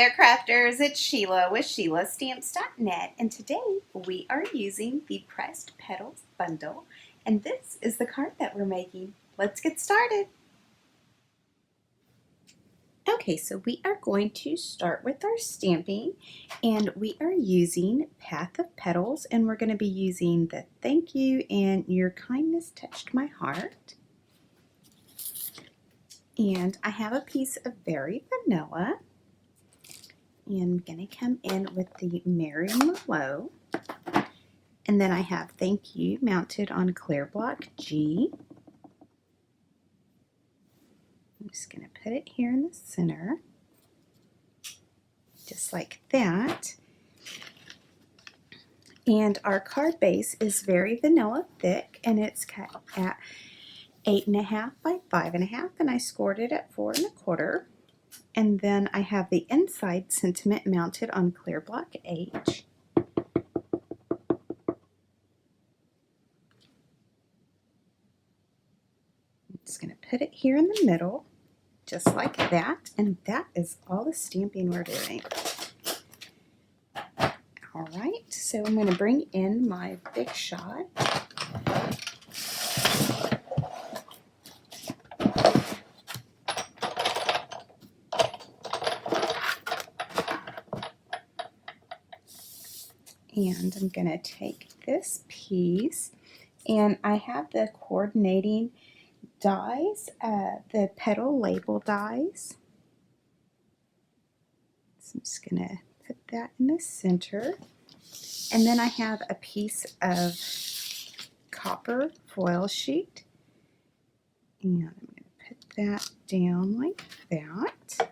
there, crafters. It's Sheila with SheilaStamps.net, and today we are using the Pressed Petals bundle, and this is the card that we're making. Let's get started. Okay, so we are going to start with our stamping, and we are using Path of Petals, and we're going to be using the Thank You and Your Kindness Touched My Heart. And I have a piece of Very Vanilla. And I'm going to come in with the MERLOT. And then I have Thank You mounted on clear block G. I'm just going to put it here in the center, just like that. And our card base is Very Vanilla thick, and it's cut at 8.5 by 5.5, and I scored it at 4 1/4. And then I have the inside sentiment mounted on clear block H. I'm just going to put it here in the middle, just like that. And that is all the stamping we're doing. All right, so I'm going to bring in my Big Shot. And I'm going to take this piece, and I have the coordinating dies, the petal label dies. So I'm just going to put that in the center. And then I have a piece of copper foil sheet. And I'm going to put that down like that.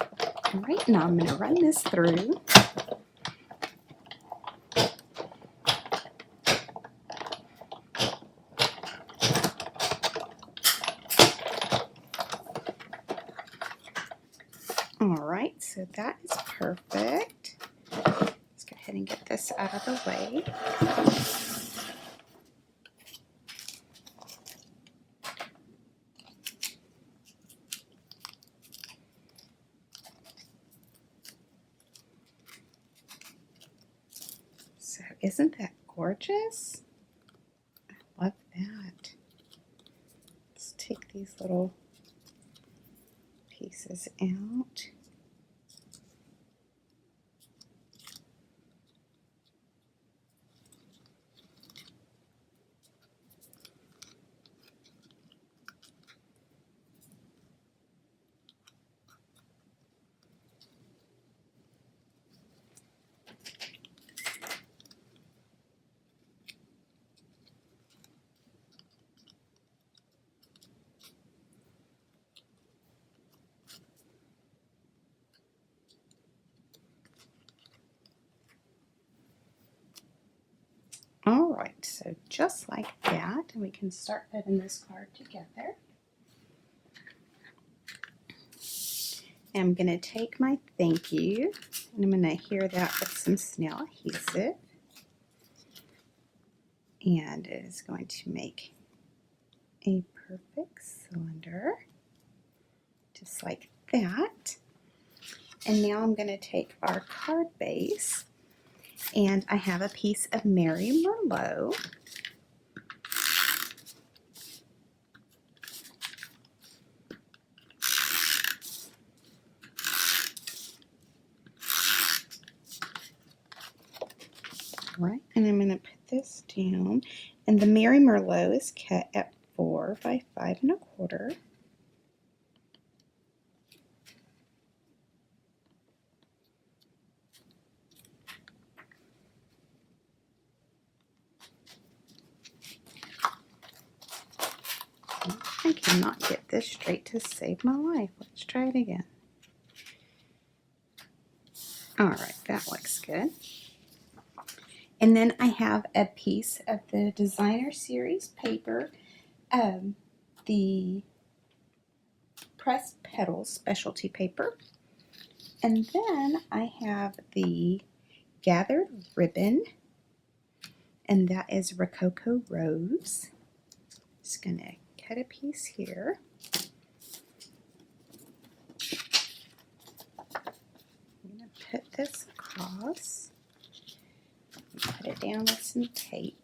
All right, now I'm going to run this through. Alright, so that is perfect. Let's go ahead and get this out of the way. So isn't that gorgeous? I love that. Let's take these little pieces out. Alright, so just like that, we can start putting this card together. I'm going to take my Thank You, and I'm going to adhere that with some snail adhesive. And it is going to make a perfect cylinder, just like that. And now I'm going to take our card base, and I have a piece of MERLOT. Right, and I'm going to put this down, and the MERLOT is cut at 4 by 5 1/4. I cannot get this straight to save my life. Let's try it again. Alright, that looks good. And then I have a piece of the Designer Series paper, the Pressed Petals specialty paper. And then I have the Gathered Ribbon, and that is RICOCO Rose. Just going to cut a piece here. this across. Put it down with some tape.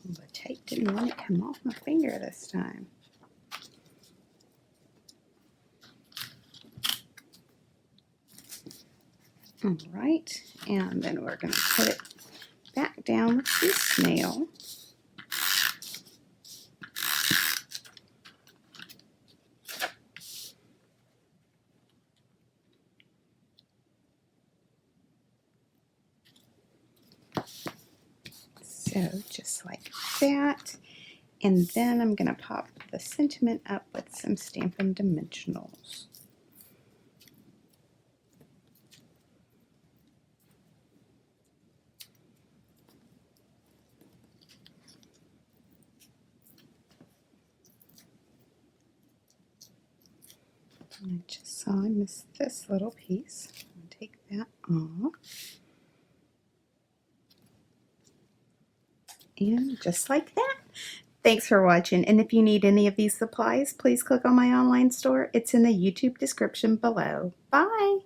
The tape didn't want to come off my finger this time. All right, and then we're going to put it back down with the snail. So just like that. And then I'm going to pop the sentiment up with some Stampin' Dimensionals. I just saw I missed this little piece. I'll take that off. And just like that. Thanks for watching, and if you need any of these supplies, please click on my online store. It's in the YouTube description below. Bye!